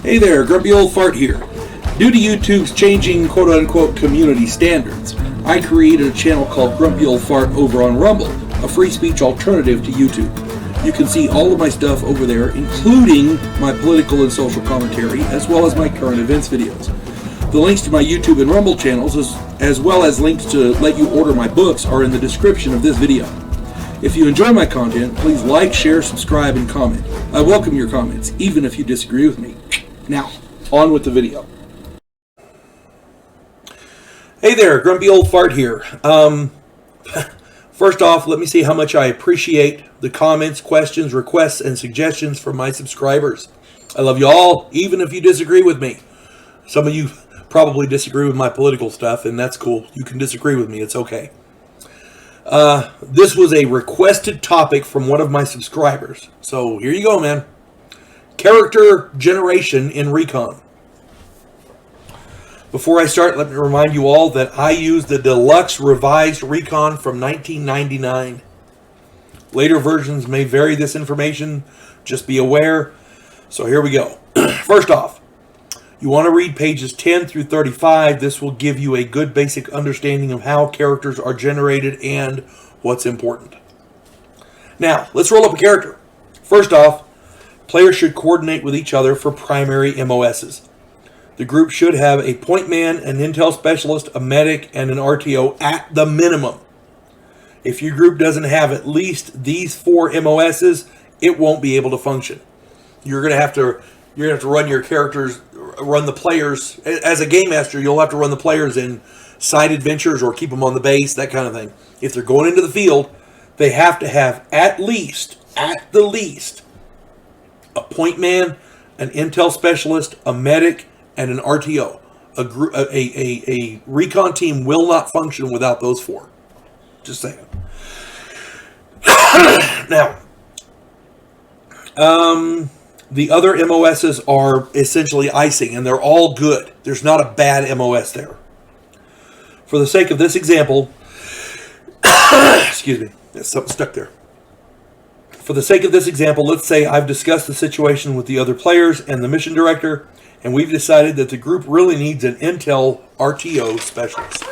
Hey there, Grumpy Old Fart here. Due to YouTube's changing quote-unquote community standards, I created a channel called Grumpy Old Fart over on Rumble, a free speech alternative to YouTube. You can see all of my stuff over there, including my political and social commentary, as well as my current events videos. The links to my YouTube and Rumble channels, as well as links to let you order my books, are in the description of this video. If you enjoy my content, please like, share, subscribe, and comment. I welcome your comments, even if you disagree with me. Now, on with the video. Hey there, Grumpy Old Fart here. First off, let me say how much I appreciate the comments, questions, requests, and suggestions from my subscribers. I love you all, even if you disagree with me. Some of you probably disagree with my political stuff, and that's cool. You can disagree with me, it's okay. This was a requested topic from one of my subscribers. So here you go, man. Character generation in Recon. Before I start, let me remind you all that I use the deluxe revised Recon from 1999. Later versions may vary this information. Just be aware. So here we go. First off, you want to read pages 10 through 35. This will give you a good basic understanding of how characters are generated and what's important. Now, let's roll up a character. First off, players should coordinate with each other for primary MOSs. The group should have a point man, an intel specialist, a medic, and an RTO at the minimum. If your group doesn't have at least these 4 MOSs, it won't be able to function. You're going to have to run your characters, run the players. As a game master, you'll have to run the players in side adventures or keep them on the base, that kind of thing. If they're going into the field, they have to have at the least, a point man, an intel specialist, a medic, and an RTO. A recon team will not function without those 4. Just saying. Now, the other MOSs are essentially icing, and they're all good. There's not a bad MOS there. For the sake of this example, excuse me, there's something stuck there. For the sake of this example, let's say I've discussed the situation with the other players and the mission director, and we've decided that the group really needs an intel RTO specialist.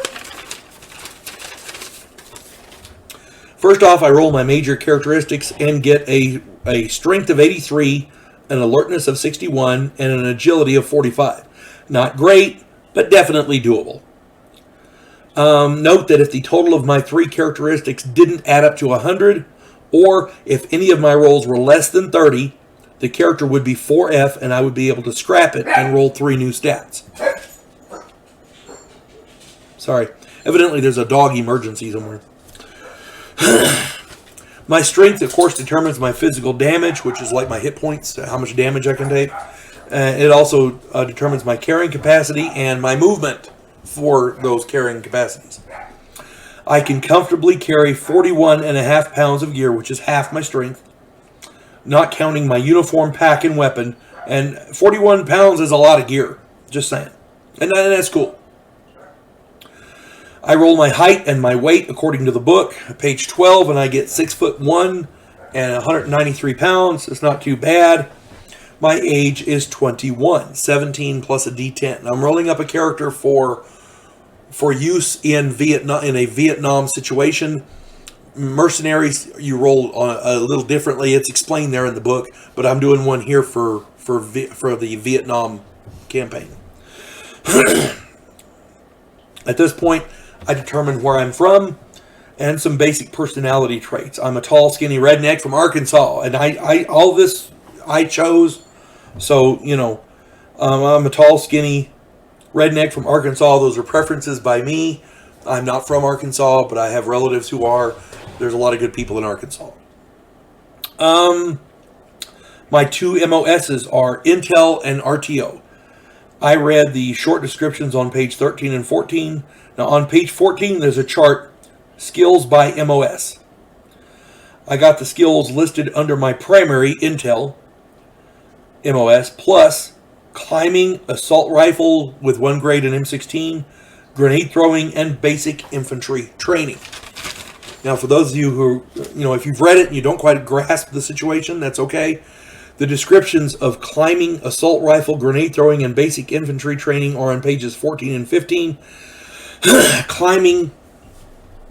First off, I roll my major characteristics and get a strength of 83, an alertness of 61, and an agility of 45. Not great, but definitely doable. Note that if the total of my 3 characteristics didn't add up to 100, or if any of my rolls were less than 30, the character would be 4F and I would be able to scrap it and roll 3 new stats. Sorry. Evidently there's a dog emergency somewhere. My strength, of course, determines my physical damage, which is like my hit points, how much damage I can take. It also determines my carrying capacity and my movement for those carrying capacities. I can comfortably carry 41.5 pounds of gear, which is half my strength, not counting my uniform, pack, and weapon. And 41 pounds is a lot of gear, just saying. And that's cool. I roll my height and my weight according to the book, page 12, and I get 6'1" and 193 pounds. It's not too bad. My age is 21, 17 plus a D10. I'm rolling up a character for use in Vietnam, in a Vietnam situation. Mercenaries, you roll a little differently. It's explained there in the book, but I'm doing one here for the Vietnam campaign. At this point, I determine where I'm from and some basic personality traits. I'm a tall, skinny redneck from Arkansas, and all this I chose. So, you know, I'm a tall, skinny redneck from Arkansas. Those are preferences by me. I'm not from Arkansas, but I have relatives who are. There's a lot of good people in Arkansas. My 2 MOSs are Intel and RTO. I read the short descriptions on page 13 and 14. Now on page 14, there's a chart, skills by MOS. I got the skills listed under my primary Intel MOS, plus climbing, assault rifle with 1 grade and M16, grenade throwing, and basic infantry training. Now, for those of you who, if you've read it and you don't quite grasp the situation, that's okay. The descriptions of climbing, assault rifle, grenade throwing, and basic infantry training are on pages 14 and 15. Climbing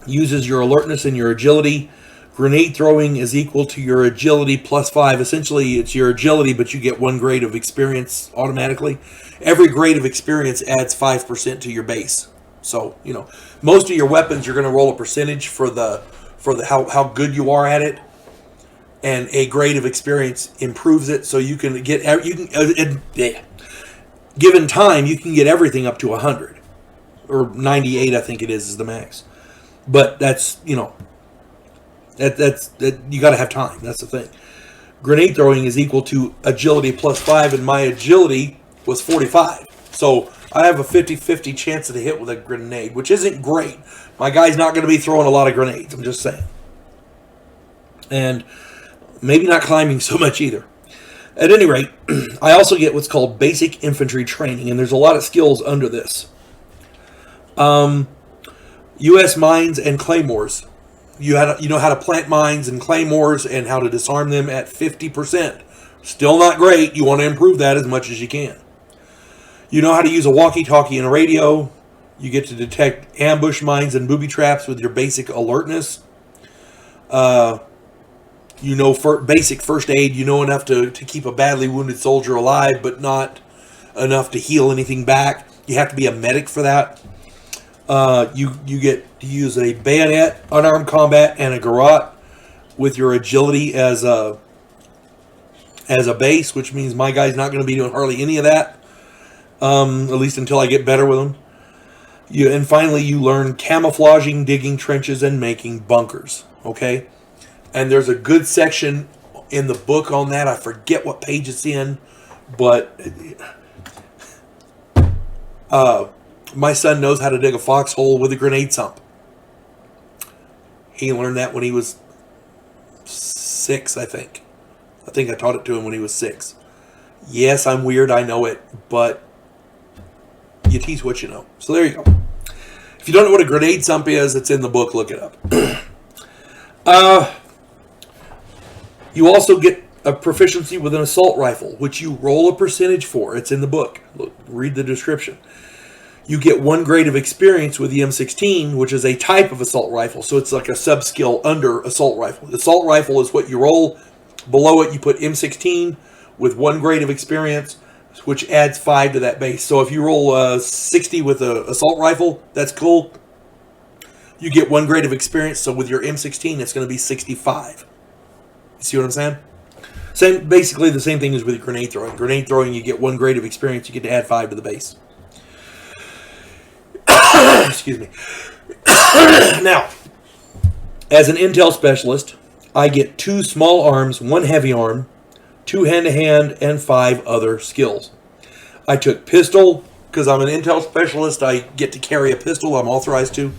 uses your alertness and your agility. Grenade throwing is equal to your agility plus 5. Essentially, it's your agility, but you get 1 grade of experience automatically. Every grade of experience adds 5% to your base. So, you know, most of your weapons, you're going to roll a percentage for the how good you are at it. And a grade of experience improves it, so you can get given time, you can get everything up to 100 or 98, I think it is the max. But that's, you know, that you got to have time. That's the thing. Grenade throwing is equal to agility plus 5, and my agility was 45. So I have a 50-50 chance of a hit with a grenade, which isn't great. My guy's not going to be throwing a lot of grenades. I'm just saying. And maybe not climbing so much either. At any rate, I also get what's called basic infantry training, and there's a lot of skills under this. U.S. mines and claymores. You know how to plant mines and claymores and how to disarm them at 50%. Still not great. You want to improve that as much as you can. You know how to use a walkie-talkie and a radio. You get to detect ambush mines and booby traps with your basic alertness. You know, for basic first aid, you know enough to keep a badly wounded soldier alive, but not enough to heal anything back. You have to be a medic for that. You get to use a bayonet, unarmed combat, and a garrote with your agility as a base, which means my guy's not going to be doing hardly any of that, at least until I get better with him. And finally, you learn camouflaging, digging trenches, and making bunkers. Okay? And there's a good section in the book on that. I forget what page it's in, but my son knows how to dig a foxhole with a grenade sump. He learned that when he was 6, I think. I think I taught it to him when he was 6. Yes, I'm weird, I know it, but you teach what you know. So there you go. If you don't know what a grenade sump is, it's in the book. Look it up. You also get a proficiency with an assault rifle, which you roll a percentage for. It's in the book. Look, read the description. You get 1 grade of experience with the M16, which is a type of assault rifle. So it's like a sub-skill under assault rifle. The assault rifle is what you roll. Below it, you put M16 with 1 grade of experience, which adds 5 to that base. So if you roll 60 with an assault rifle, that's cool. You get 1 grade of experience. So with your M16, it's going to be 65. You see what I'm saying? Basically the same thing as with grenade throwing. Grenade throwing, you get 1 grade of experience. You get to add 5 to the base. Excuse me. Now, as an intel specialist, I get 2 small arms, 1 heavy arm, 2 hand-to-hand, and 5 other skills. I took pistol, because I'm an intel specialist, I get to carry a pistol, I'm authorized to.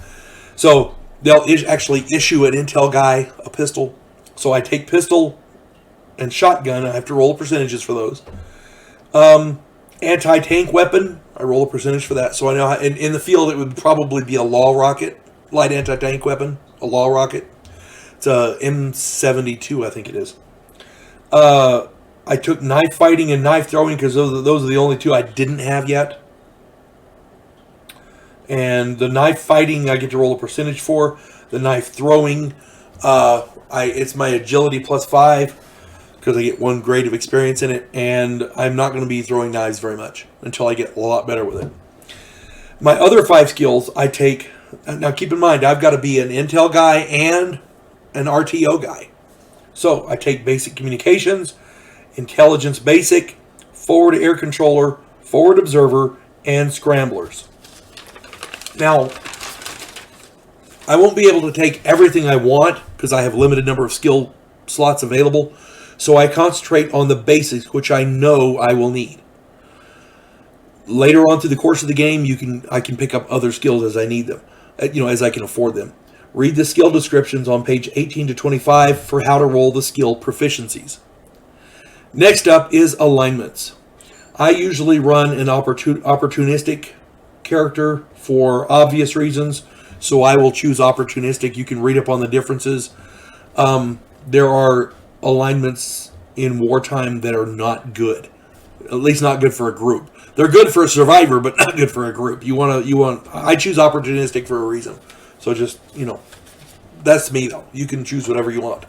So, they'll actually issue an intel guy a pistol. So I take pistol and shotgun, I have to roll percentages for those. Anti-tank weapon, I roll a percentage for that. So I know how, in the field it would probably be a law rocket, light anti-tank weapon, a law rocket. It's a M72, I think it is. I took knife fighting and knife throwing because those are the only 2 I didn't have yet. And the knife fighting I get to roll a percentage for. The knife throwing, it's my agility plus 5 because I get 1 grade of experience in it, and I'm not going to be throwing knives very much until I get a lot better with it. My other 5 skills I take. Now keep in mind, I've got to be an intel guy and an RTO guy. So I take basic communications, intelligence basic, forward air controller, forward observer, and scramblers. Now, I won't be able to take everything I want because I have a limited number of skill slots available. So I concentrate on the basics, which I know I will need. Later on through the course of the game, I can pick up other skills as I need them, as I can afford them. Read the skill descriptions on page 18 to 25 for how to roll the skill proficiencies. Next up is alignments. I usually run an opportunistic character for obvious reasons, so I will choose opportunistic. You can read up on the differences. There are alignments in wartime that are not good. At least not good for a group. They're good for a survivor, but not good for a group. I choose opportunistic for a reason. So just, that's me though. You can choose whatever you want.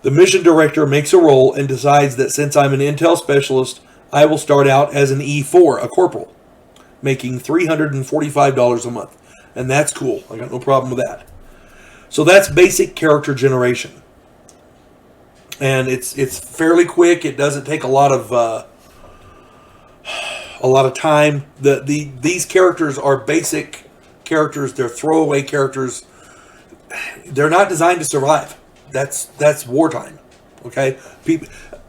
The mission director makes a roll and decides that since I'm an intel specialist, I will start out as an E4, a corporal, making $345 a month. And that's cool. I got no problem with that. So that's basic character generation. And it's fairly quick. It doesn't take a lot of time. These characters are basic characters. They're throwaway characters. They're not designed to survive. That's wartime. Okay,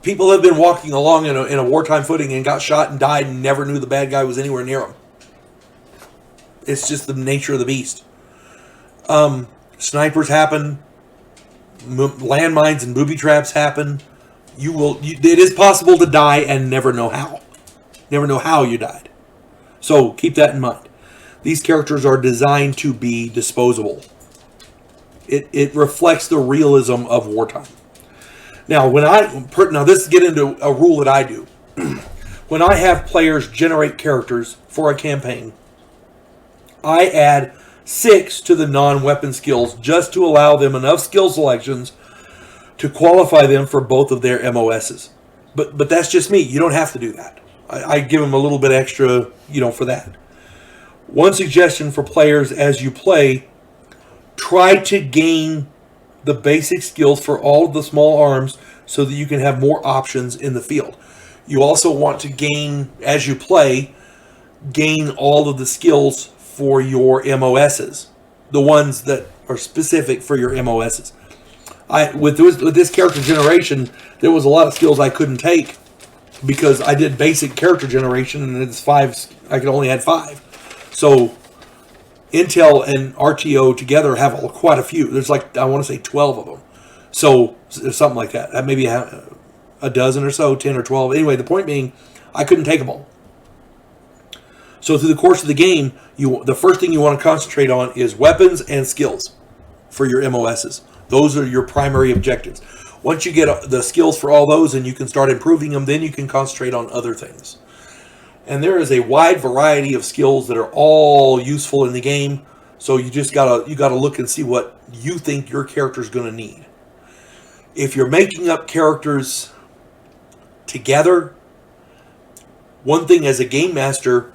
people have been walking along in a wartime footing and got shot and died and never knew the bad guy was anywhere near them. It's just the nature of the beast. Snipers happen. Landmines and booby traps happen. It is possible to die and never know how. Never know how you died. So keep that in mind. These characters are designed to be disposable. It reflects the realism of wartime. Now, this is get into a rule that I do. When I have players generate characters for a campaign, I add 6 to the non-weapon skills just to allow them enough skill selections to qualify them for both of their MOSs. But that's just me. You don't have to do that. I give them a little bit extra, for that. One suggestion for players as you play, try to gain the basic skills for all of the small arms so that you can have more options in the field. You also want to gain, as you play, gain all of the skills for your MOSs, the ones that are specific for your MOSs. With this character generation, there was a lot of skills I couldn't take because I did basic character generation and it's 5. I could only add 5. So Intel and RTO together have quite a few. There's I want to say 12 of them. So something like that. Maybe a dozen or so, 10 or 12. Anyway, the point being, I couldn't take them all. So through the course of the game, the first thing you want to concentrate on is weapons and skills for your MOSs. Those are your primary objectives. Once you get the skills for all those and you can start improving them, then you can concentrate on other things. And there is a wide variety of skills that are all useful in the game. So you just gotta look and see what you think your character is going to need. If you're making up characters together, one thing as a game master,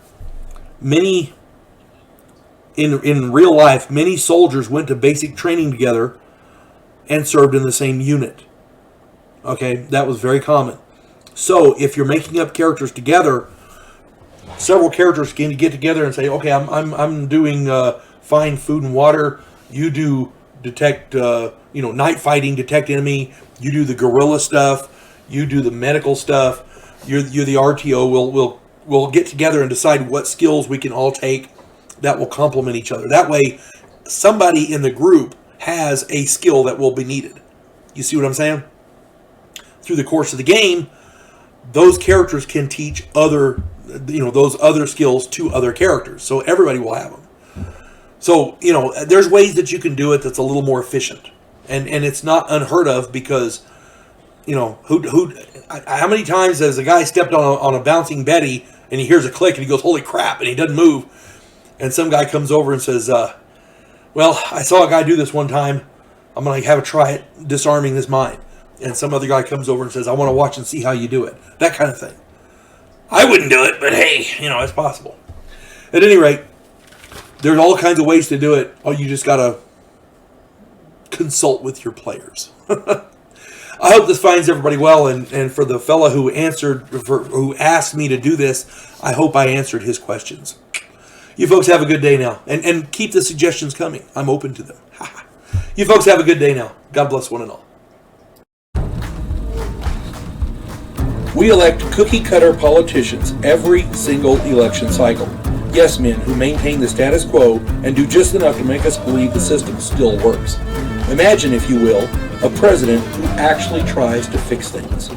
in real life, many soldiers went to basic training together and served in the same unit. Okay, that was very common. So if you're making up characters together, several characters can get together and say, okay, I'm doing find food and water. You do detect, night fighting, detect enemy. You do the guerrilla stuff. You do the medical stuff. You're the RTO. We'll get together and decide what skills we can all take that will complement each other. That way, somebody in the group has a skill that will be needed. You see what I'm saying? Through the course of the game, those characters can teach those other skills to other characters. So everybody will have them. So, there's ways that you can do it that's a little more efficient. And it's not unheard of because, how many times has a guy stepped on a bouncing Betty and he hears a click and he goes, holy crap, and he doesn't move. And some guy comes over and says, well, I saw a guy do this one time. I'm going to have a try at disarming this mine. And some other guy comes over and says, I want to watch and see how you do it. That kind of thing. I wouldn't do it, but hey, it's possible. At any rate, there's all kinds of ways to do it. You just got to consult with your players. I hope this finds everybody well, and for the fella who asked me to do this, I hope I answered his questions. You folks have a good day now, and keep the suggestions coming. I'm open to them. You folks have a good day now. God bless one and all. We elect cookie-cutter politicians every single election cycle. Yes men who maintain the status quo and do just enough to make us believe the system still works. Imagine, if you will, a president who actually tries to fix things.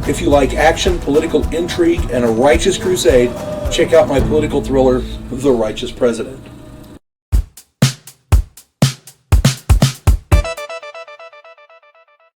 If you like action, political intrigue, and a righteous crusade, check out my political thriller, The Righteous President.